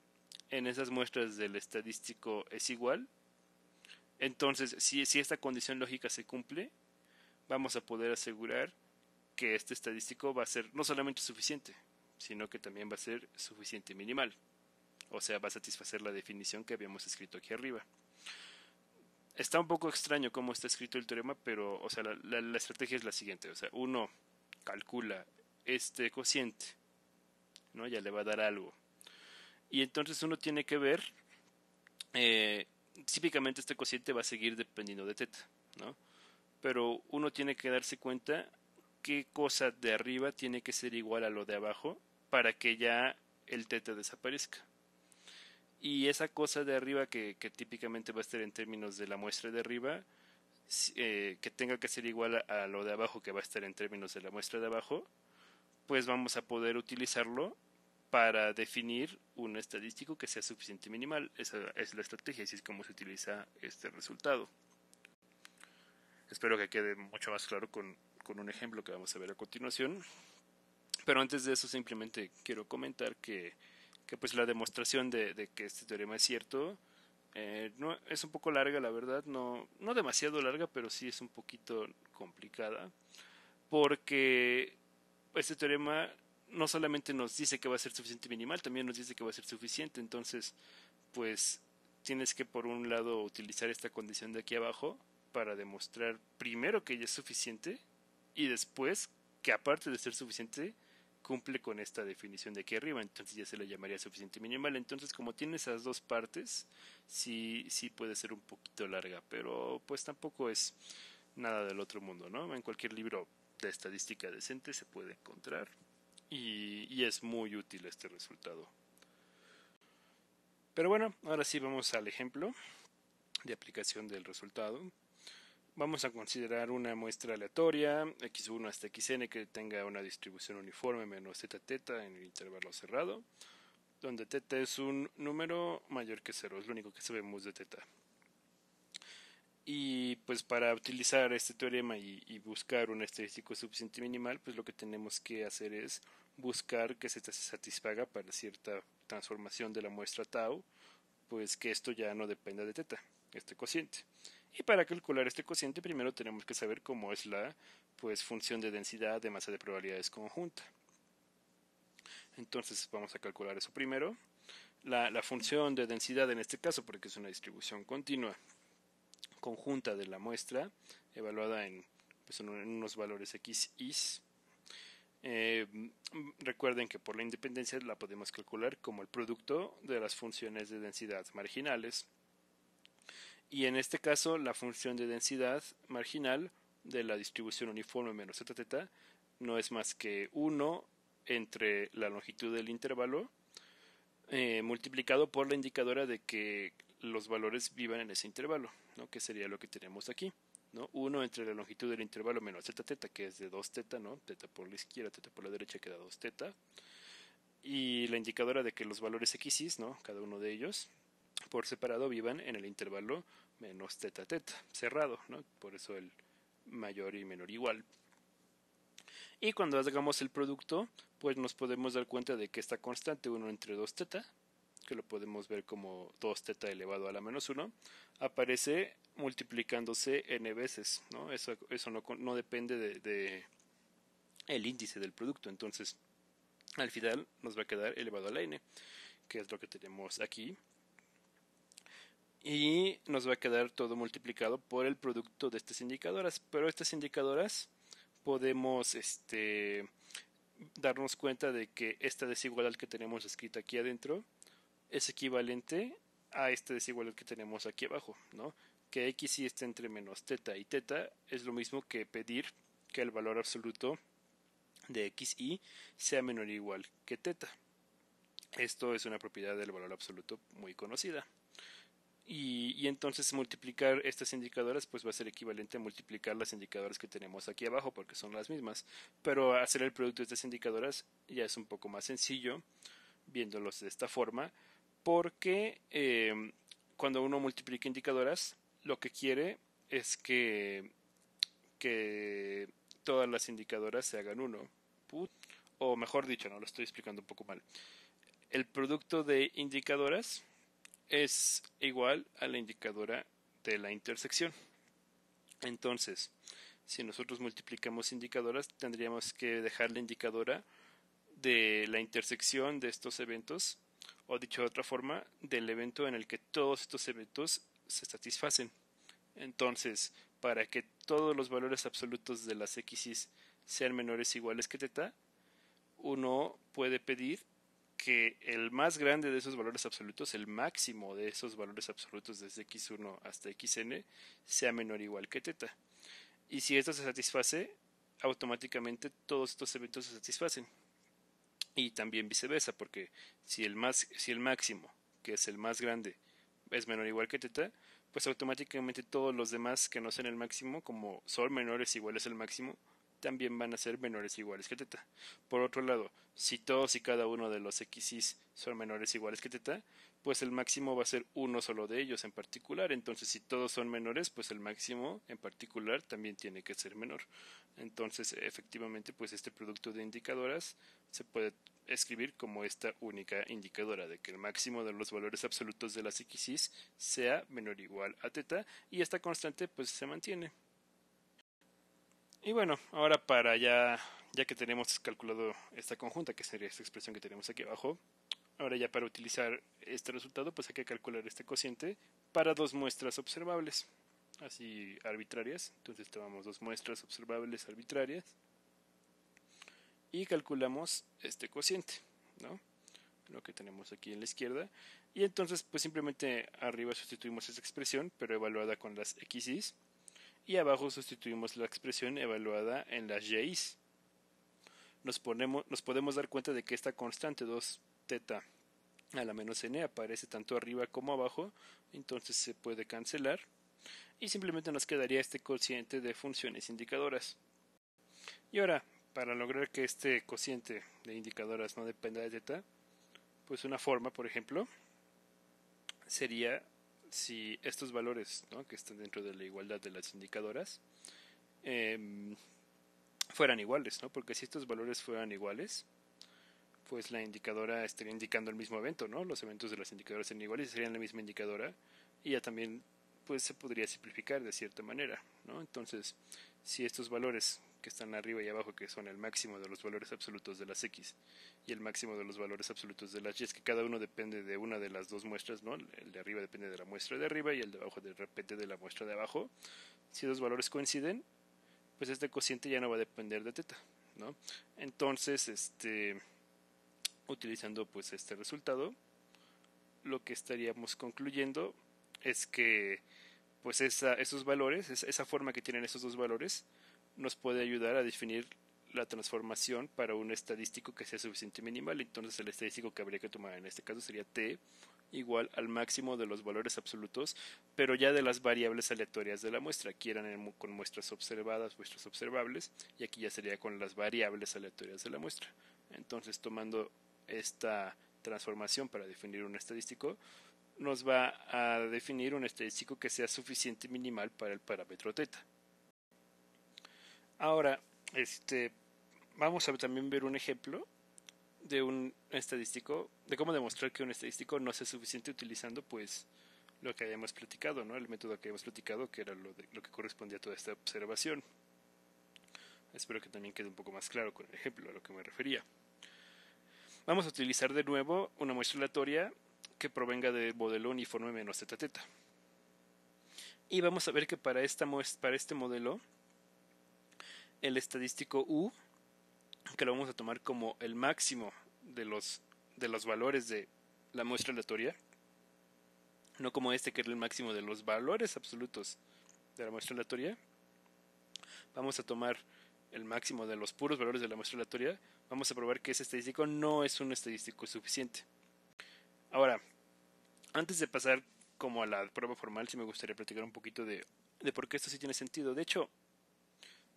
en esas muestras del estadístico es igual, entonces si esta condición lógica se cumple, vamos a poder asegurar que este estadístico va a ser no solamente suficiente, sino que también va a ser suficiente minimal. O sea, va a satisfacer la definición que habíamos escrito aquí arriba. Está un poco extraño cómo está escrito el teorema, pero o sea, la estrategia es la siguiente. O sea, uno calcula este cociente, ¿no? Ya le va a dar algo. Y entonces uno tiene que ver, típicamente este cociente va a seguir dependiendo de θ, ¿no? Pero uno tiene que darse cuenta qué cosa de arriba tiene que ser igual a lo de abajo para que ya el θ desaparezca. Y esa cosa de arriba que típicamente va a estar en términos de la muestra de arriba, que tenga que ser igual a lo de abajo que va a estar en términos de la muestra de abajo, pues vamos a poder utilizarlo para definir un estadístico que sea suficiente minimal. Esa es la estrategia, así es como se utiliza este resultado. Espero que quede mucho más claro con un ejemplo que vamos a ver a continuación. Pero antes de eso simplemente quiero comentar que pues la demostración de que este teorema es cierto no, es un poco larga, la verdad, no demasiado larga, pero sí es un poquito complicada, porque este teorema no solamente nos dice que va a ser suficiente minimal, también nos dice que va a ser suficiente. Entonces pues tienes que por un lado utilizar esta condición de aquí abajo para demostrar primero que ya es suficiente y después que aparte de ser suficiente cumple con esta definición de aquí arriba, entonces ya se le llamaría suficiente minimal. Entonces como tiene esas dos partes, sí puede ser un poquito larga, pero pues tampoco es nada del otro mundo, ¿no? En cualquier libro de estadística decente se puede encontrar y es muy útil este resultado. Pero bueno, ahora sí vamos al ejemplo de aplicación del resultado. Vamos a considerar una muestra aleatoria, x1 hasta xn, que tenga una distribución uniforme menos θ en el intervalo cerrado, donde θ es un número mayor que 0, es lo único que sabemos de θ. Y pues para utilizar este teorema y buscar un estadístico suficiente minimal, pues lo que tenemos que hacer es buscar que se satisfaga para cierta transformación de la muestra tau, pues que esto ya no dependa de teta, este cociente. Y para calcular este cociente primero tenemos que saber cómo es la pues función de densidad de masa de probabilidades conjunta. Entonces vamos a calcular eso primero. La función de densidad en este caso, porque es una distribución continua conjunta de la muestra, evaluada en, pues, en unos valores xis. Recuerden que por la independencia la podemos calcular como el producto de las funciones de densidad marginales. Y en este caso la función de densidad marginal de la distribución uniforme menos zeta no es más que 1 entre la longitud del intervalo multiplicado por la indicadora de que los valores vivan en ese intervalo, ¿no? Que sería lo que tenemos aquí, ¿no? 1 entre la longitud del intervalo menos zeta, que es de 2 teta, ¿no? Teta por la izquierda, teta por la derecha queda 2 teta. Y la indicadora de que los valores xis, ¿no? Cada uno de ellos, por separado vivan en el intervalo menos teta cerrado, ¿no? Por eso el mayor y menor igual. Y cuando hagamos el producto, pues nos podemos dar cuenta de que esta constante 1 entre 2 teta, que lo podemos ver como 2 teta elevado a la menos 1, aparece multiplicándose n veces, ¿no? Eso no depende de el índice del producto, entonces al final nos va a quedar elevado a la n, que es lo que tenemos aquí. Y nos va a quedar todo multiplicado por el producto de estas indicadoras, pero estas indicadoras podemos darnos cuenta de que esta desigualdad que tenemos escrita aquí adentro es equivalente a esta desigualdad que tenemos aquí abajo, ¿no? Que xy esté entre menos teta y teta es lo mismo que pedir que el valor absoluto de xy sea menor o igual que teta. Esto es una propiedad del valor absoluto muy conocida. Y entonces multiplicar estas indicadoras pues va a ser equivalente a multiplicar las indicadoras que tenemos aquí abajo porque son las mismas, pero hacer el producto de estas indicadoras ya es un poco más sencillo viéndolos de esta forma, porque cuando uno multiplica indicadoras lo que quiere es que todas las indicadoras se hagan uno, o mejor dicho, no lo estoy explicando un poco mal, el producto de indicadoras es igual a la indicadora de la intersección. Entonces, si nosotros multiplicamos indicadoras, tendríamos que dejar la indicadora de la intersección de estos eventos, o dicho de otra forma, del evento en el que todos estos eventos se satisfacen. Entonces, para que todos los valores absolutos de las x's sean menores o iguales que teta, uno puede pedir que el más grande de esos valores absolutos, el máximo de esos valores absolutos desde x1 hasta xn, sea menor o igual que teta. Y si esto se satisface, automáticamente todos estos eventos se satisfacen. Y también viceversa, porque si el máximo, que es el más grande, es menor o igual que teta, pues automáticamente todos los demás que no sean el máximo, como son menores o iguales al máximo, también van a ser menores o iguales que teta. Por otro lado, si todos y cada uno de los x's son menores o iguales que teta, pues el máximo va a ser uno solo de ellos en particular. Entonces, si todos son menores, pues el máximo en particular también tiene que ser menor. Entonces, efectivamente, pues este producto de indicadoras se puede escribir como esta única indicadora de que el máximo de los valores absolutos de las x's sea menor o igual a teta, y esta constante pues se mantiene. Y bueno, ahora para ya que tenemos calculado esta conjunta, que sería esta expresión que tenemos aquí abajo, ahora ya para utilizar este resultado pues hay que calcular este cociente para dos muestras observables, así arbitrarias. Entonces tomamos dos muestras observables arbitrarias y calculamos este cociente, ¿no? Lo que tenemos aquí en la izquierda, y entonces pues simplemente arriba sustituimos esa expresión pero evaluada con las x's, y abajo sustituimos la expresión evaluada en las y's. Nos podemos dar cuenta de que esta constante 2 teta a la menos n aparece tanto arriba como abajo, entonces se puede cancelar y simplemente nos quedaría este cociente de funciones indicadoras. Y ahora, para lograr que este cociente de indicadoras no dependa de teta, pues una forma, por ejemplo, sería si estos valores, ¿no?, que están dentro de la igualdad de las indicadoras fueran iguales, ¿no? Porque si estos valores fueran iguales, pues la indicadora estaría indicando el mismo evento, ¿no? Los eventos de las indicadoras serían iguales y serían la misma indicadora, y ya también pues se podría simplificar de cierta manera, ¿no? Entonces, si estos valores que están arriba y abajo, que son el máximo de los valores absolutos de las X y el máximo de los valores absolutos de las Y, que cada uno depende de una de las dos muestras, ¿no? El de arriba depende de la muestra de arriba y el de abajo depende de la muestra de abajo. Si los valores coinciden, pues este cociente ya no va a depender de teta, ¿no? Entonces, utilizando pues este resultado, lo que estaríamos concluyendo es que pues esos valores, esa forma que tienen esos dos valores, nos puede ayudar a definir la transformación para un estadístico que sea suficiente minimal. Entonces el estadístico que habría que tomar en este caso sería t igual al máximo de los valores absolutos, pero ya de las variables aleatorias de la muestra. Aquí eran con muestras observadas, muestras observables, y aquí ya sería con las variables aleatorias de la muestra. Entonces, tomando esta transformación para definir un estadístico, nos va a definir un estadístico que sea suficiente minimal para el parámetro teta. Ahora, vamos a también ver un ejemplo de un estadístico, de cómo demostrar que un estadístico no sea suficiente utilizando pues lo que hayamos platicado, ¿no? El método que habíamos platicado, que era lo que correspondía a toda esta observación. Espero que también quede un poco más claro con el ejemplo a lo que me refería. Vamos a utilizar de nuevo una muestra aleatoria que provenga del modelo uniforme menos teta teta. Y vamos a ver que para este modelo, el estadístico U, que lo vamos a tomar como el máximo de los valores de la muestra aleatoria, no como que era el máximo de los valores absolutos de la muestra aleatoria. Vamos a tomar el máximo de los puros valores de la muestra aleatoria. Vamos a probar que ese estadístico no es un estadístico suficiente. Ahora, antes de pasar como a la prueba formal, sí me gustaría platicar un poquito de por qué esto sí tiene sentido. De hecho,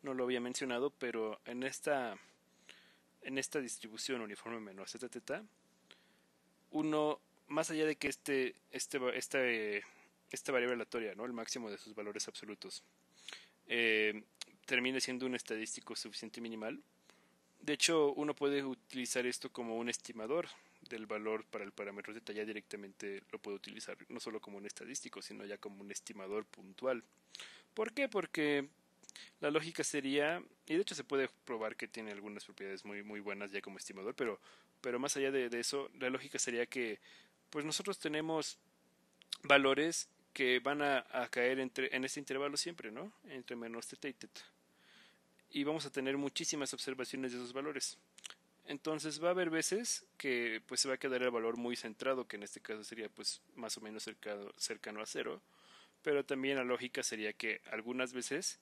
no lo había mencionado, pero en esta distribución uniforme menos zeta teta, uno, más allá de que esta variable aleatoria, ¿no? El máximo de sus valores absolutos, termine siendo un estadístico suficiente minimal. De hecho, uno puede utilizar esto como un estimador del valor para el parámetro teta. Ya directamente lo puede utilizar no solo como un estadístico, sino ya como un estimador puntual. ¿Por qué? Porque la lógica sería, y de hecho se puede probar que tiene algunas propiedades muy, muy buenas ya como estimador, pero más allá de eso, la lógica sería que pues nosotros tenemos valores que van a caer en este intervalo siempre, ¿no? Entre menos teta y teta. Y vamos a tener muchísimas observaciones de esos valores. Entonces va a haber veces que pues se va a quedar el valor muy centrado, que en este caso sería pues más o menos cercano a cero, pero también la lógica sería que algunas veces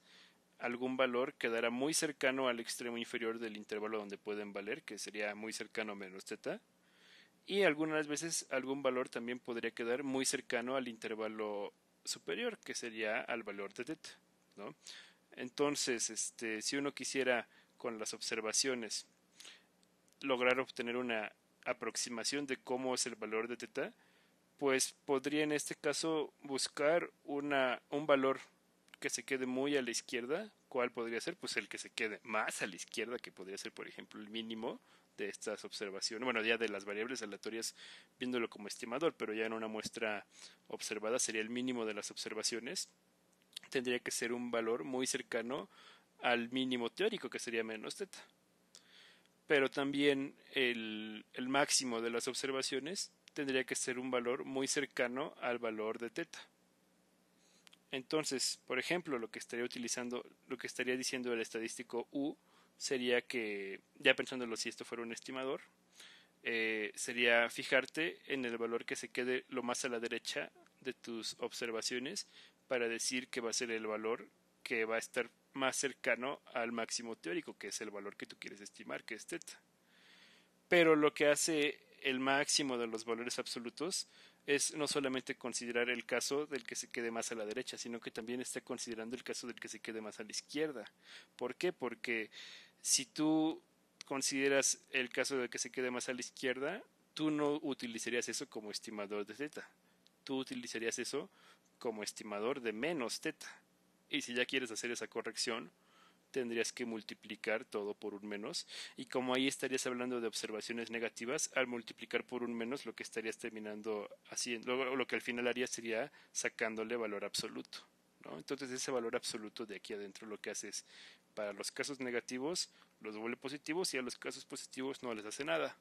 algún valor quedará muy cercano al extremo inferior del intervalo donde pueden valer, que sería muy cercano a menos teta, y algunas veces algún valor también podría quedar muy cercano al intervalo superior, que sería al valor de teta, ¿no? Entonces, si uno quisiera con las observaciones lograr obtener una aproximación de cómo es el valor de teta, pues podría en este caso buscar un valor que se quede muy a la izquierda. ¿Cuál podría ser? Pues el que se quede más a la izquierda, que podría ser por ejemplo el mínimo de estas observaciones, bueno, ya de las variables aleatorias viéndolo como estimador, pero ya en una muestra observada sería el mínimo de las observaciones. Tendría que ser un valor muy cercano al mínimo teórico, que sería menos teta. Pero también el máximo de las observaciones tendría que ser un valor muy cercano al valor de teta. Entonces, por ejemplo, lo que estaría diciendo el estadístico U sería que, ya pensándolo si esto fuera un estimador, sería fijarte en el valor que se quede lo más a la derecha de tus observaciones para decir que va a ser el valor que va a estar más cercano al máximo teórico, que es el valor que tú quieres estimar, que es teta. Pero lo que hace el máximo de los valores absolutos es no solamente considerar el caso del que se quede más a la derecha, sino que también está considerando el caso del que se quede más a la izquierda. ¿Por qué? Porque si tú consideras el caso del que se quede más a la izquierda, tú no utilizarías eso como estimador de teta. Tú utilizarías eso como estimador de menos teta. Y si ya quieres hacer esa corrección, tendrías que multiplicar todo por un menos, y como ahí estarías hablando de observaciones negativas, al multiplicar por un menos lo que estarías terminando haciendo, lo que al final haría sería sacándole valor absoluto, ¿no? Entonces ese valor absoluto de aquí adentro lo que hace es, para los casos negativos los vuelve positivos y a los casos positivos no les hace nada.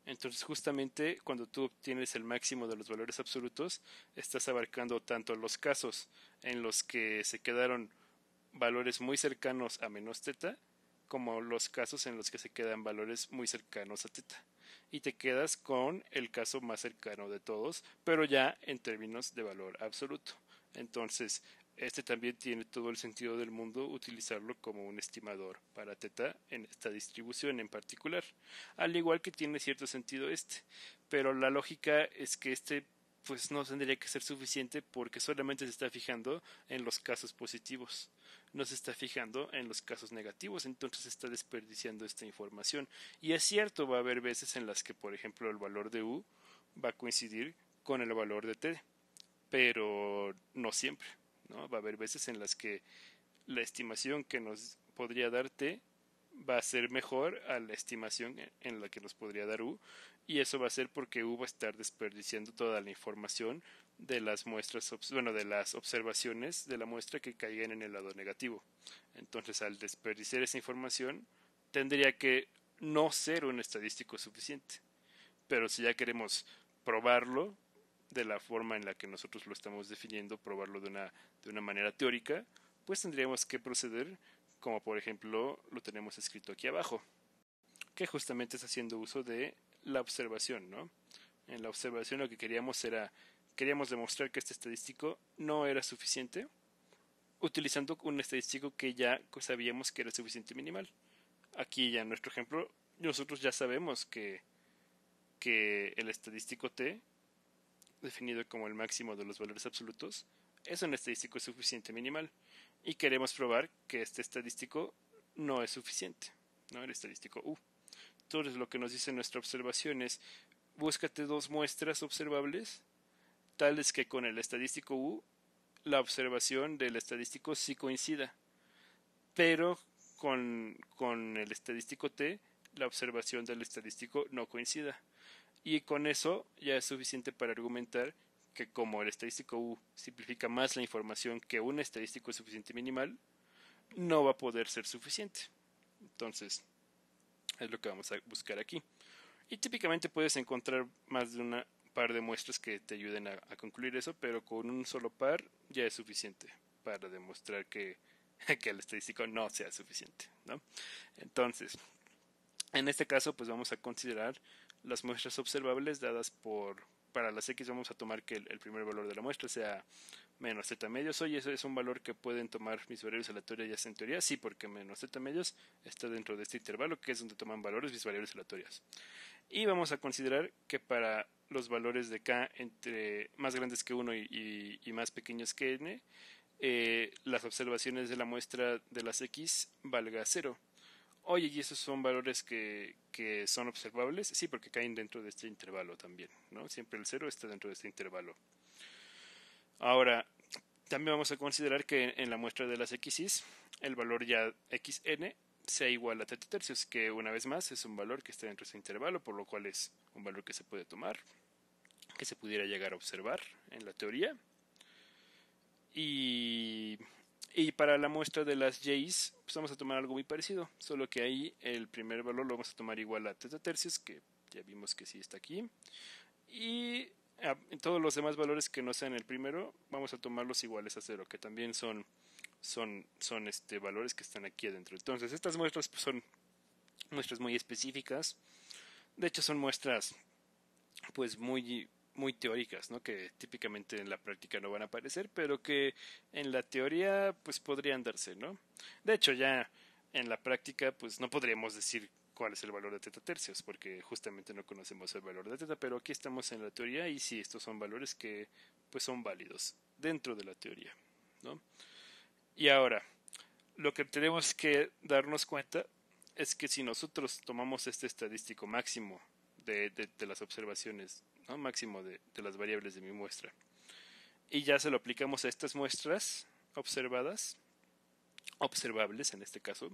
Entonces justamente cuando tú obtienes el máximo de los valores absolutos, estás abarcando tanto los casos en los que se quedaron valores muy cercanos a menos teta, como los casos en los que se quedan valores muy cercanos a teta. Y te quedas con el caso más cercano de todos, pero ya en términos de valor absoluto. Entonces, este también tiene todo el sentido del mundo utilizarlo como un estimador para teta en esta distribución en particular. Al igual que tiene cierto sentido este. Pero la lógica es que este pues no tendría que ser suficiente porque solamente se está fijando en los casos positivos, no se está fijando en los casos negativos, entonces se está desperdiciando esta información. Y es cierto, va a haber veces en las que, por ejemplo, el valor de U va a coincidir con el valor de T, pero no siempre, ¿no? Va a haber veces en las que la estimación que nos podría dar T va a ser mejor a la estimación en la que nos podría dar U, y eso va a ser porque U va a estar desperdiciando toda la información de las muestras, bueno, de las observaciones de la muestra que caigan en el lado negativo. Entonces, al desperdiciar esa información, tendría que no ser un estadístico suficiente. Pero si ya queremos probarlo de la forma en la que nosotros lo estamos definiendo, probarlo de una manera teórica, pues tendríamos que proceder como por ejemplo lo tenemos escrito aquí abajo, que justamente está haciendo uso de la observación, ¿no? En la observación lo que queríamos demostrar que este estadístico no era suficiente, utilizando un estadístico que ya sabíamos que era suficiente minimal. Aquí ya en nuestro ejemplo, nosotros ya sabemos que el estadístico T, definido como el máximo de los valores absolutos, es un estadístico suficiente minimal. Y queremos probar que este estadístico no es suficiente, ¿no? El estadístico U. Entonces lo que nos dice nuestra observación es, búscate dos muestras observables, tales que con el estadístico U, la observación del estadístico sí coincida, pero con el estadístico T, la observación del estadístico no coincida. Y con eso ya es suficiente para argumentar que como el estadístico U simplifica más la información que un estadístico suficiente minimal, no va a poder ser suficiente. Entonces, es lo que vamos a buscar aquí. Y típicamente puedes encontrar más de una par de muestras que te ayuden a concluir eso, pero con un solo par ya es suficiente para demostrar que el estadístico no sea suficiente, ¿no? Entonces, en este caso, pues vamos a considerar las muestras observables dadas para las X vamos a tomar que el primer valor de la muestra sea menos z medios. Oye, eso es un valor que pueden tomar mis variables aleatorias ya en teoría. Sí, porque menos z medios está dentro de este intervalo, que es donde toman valores mis variables aleatorias. Y vamos a considerar que para los valores de k entre más grandes que 1 y más pequeños que n, las observaciones de la muestra de las X valga 0. Oye, ¿y esos son valores que son observables? Sí, porque caen dentro de este intervalo también, ¿no? Siempre el 0 está dentro de este intervalo. Ahora, también vamos a considerar que en la muestra de las x's, el valor ya xn sea igual a θ tercios, que una vez más es un valor que está dentro de este intervalo, por lo cual es un valor que se puede tomar, que se pudiera llegar a observar en la teoría. Y para la muestra de las J's, pues vamos a tomar algo muy parecido, solo que ahí el primer valor lo vamos a tomar igual a θ tercios, que ya vimos que sí está aquí. Y en todos los demás valores que no sean el primero, vamos a tomarlos iguales a 0, que también son valores que están aquí adentro. Entonces, estas muestras pues, son muestras muy específicas. De hecho, son muestras pues muy teóricas, ¿no? Que típicamente en la práctica no van a aparecer, pero que en la teoría pues podrían darse, ¿no? De hecho, ya en la práctica pues no podríamos decir cuál es el valor de θ tercios, porque justamente no conocemos el valor de θ, pero aquí estamos en la teoría y sí, estos son valores que pues son válidos dentro de la teoría, ¿no? Y ahora, lo que tenemos que darnos cuenta es que si nosotros tomamos este estadístico máximo de las observaciones, ¿no? Máximo de las variables de mi muestra, y ya se lo aplicamos a estas muestras observadas, observables en este caso,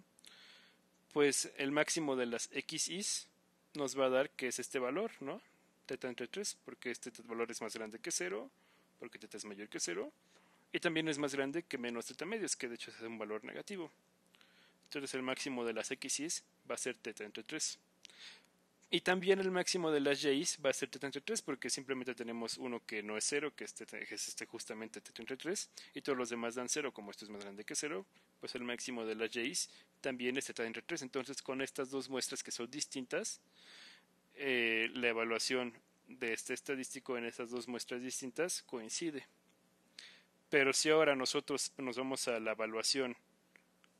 pues el máximo de las x's nos va a dar que es este valor, ¿no? Teta entre 3, porque este valor es más grande que 0, porque teta es mayor que 0, y también es más grande que menos teta medios, que de hecho es un valor negativo. Entonces el máximo de las x's va a ser teta entre 3. Y también el máximo de las y'is va a ser teta entre 3 porque simplemente tenemos uno que no es 0, que es justamente teta entre 3, y todos los demás dan 0, como esto es más grande que 0, pues el máximo de las y'is también es teta entre 3. Entonces con estas dos muestras que son distintas, la evaluación de este estadístico en esas dos muestras distintas coincide. Pero si ahora nosotros nos vamos a la evaluación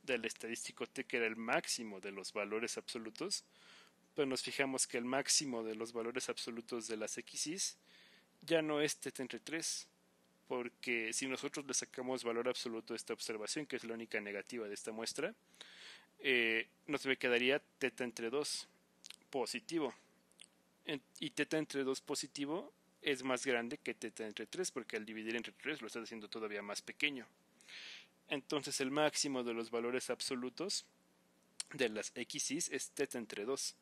del estadístico T, que era el máximo de los valores absolutos, pues nos fijamos que el máximo de los valores absolutos de las x's ya no es teta entre 3, porque si nosotros le sacamos valor absoluto a esta observación, que es la única negativa de esta muestra, nos quedaría teta entre 2 positivo. Y teta entre 2 positivo es más grande que teta entre 3, porque al dividir entre 3 lo está haciendo todavía más pequeño. Entonces el máximo de los valores absolutos de las x's es teta entre 2.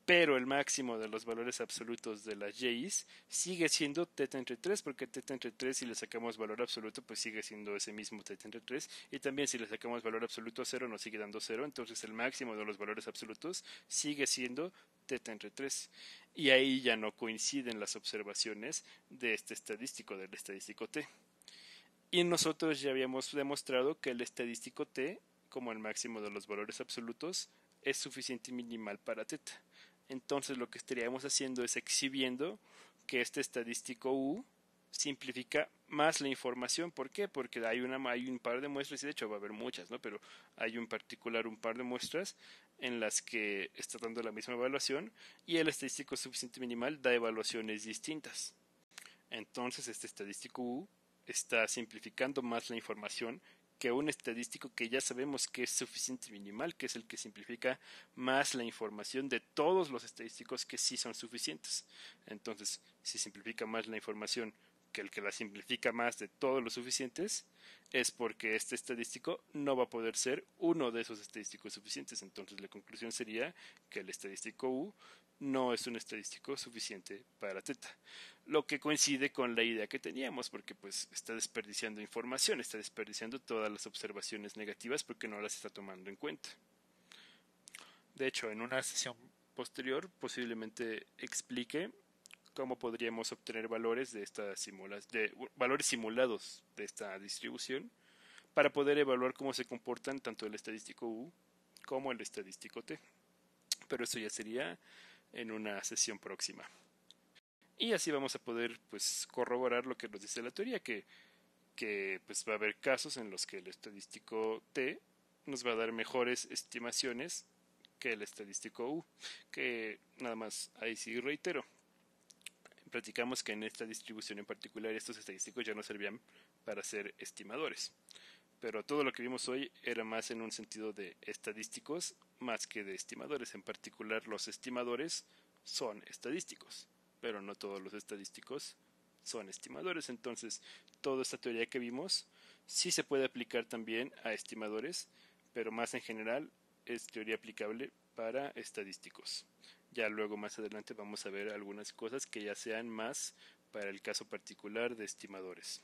Pero el máximo de los valores absolutos de las y'is sigue siendo teta entre 3, porque teta entre 3 si le sacamos valor absoluto pues sigue siendo ese mismo teta entre 3, y también si le sacamos valor absoluto a 0 nos sigue dando 0, entonces el máximo de los valores absolutos sigue siendo teta entre 3, y ahí ya no coinciden las observaciones de este estadístico, del estadístico T. Y nosotros ya habíamos demostrado que el estadístico T, como el máximo de los valores absolutos, es suficiente minimal para teta. Entonces lo que estaríamos haciendo es exhibiendo que este estadístico U simplifica más la información. ¿Por qué? Porque hay un par de muestras, y de hecho va a haber muchas, ¿no? Pero hay un particular un par de muestras en las que está dando la misma evaluación y el estadístico suficiente minimal da evaluaciones distintas. Entonces este estadístico U está simplificando más la información que un estadístico que ya sabemos que es suficiente minimal, que es el que simplifica más la información de todos los estadísticos que sí son suficientes. Entonces, si simplifica más la información que el que la simplifica más de todos los suficientes, es porque este estadístico no va a poder ser uno de esos estadísticos suficientes. Entonces, la conclusión sería que el estadístico U no es un estadístico suficiente para teta, lo que coincide con la idea que teníamos, porque pues está desperdiciando información, está desperdiciando todas las observaciones negativas porque no las está tomando en cuenta. De hecho, en una sesión posterior posiblemente explique cómo podríamos obtener valores de valores simulados de esta distribución para poder evaluar cómo se comportan tanto el estadístico U como el estadístico T. Pero eso ya sería en una sesión próxima. Y así vamos a poder pues corroborar lo que nos dice la teoría, que pues va a haber casos en los que el estadístico T nos va a dar mejores estimaciones que el estadístico U, que nada más ahí sí reitero. Platicamos que en esta distribución en particular estos estadísticos ya no servían para ser estimadores, pero todo lo que vimos hoy era más en un sentido de estadísticos más que de estimadores. En particular los estimadores son estadísticos, pero no todos los estadísticos son estimadores. Entonces toda esta teoría que vimos sí se puede aplicar también a estimadores, pero más en general es teoría aplicable para estadísticos. Ya luego más adelante vamos a ver algunas cosas que ya sean más para el caso particular de estimadores.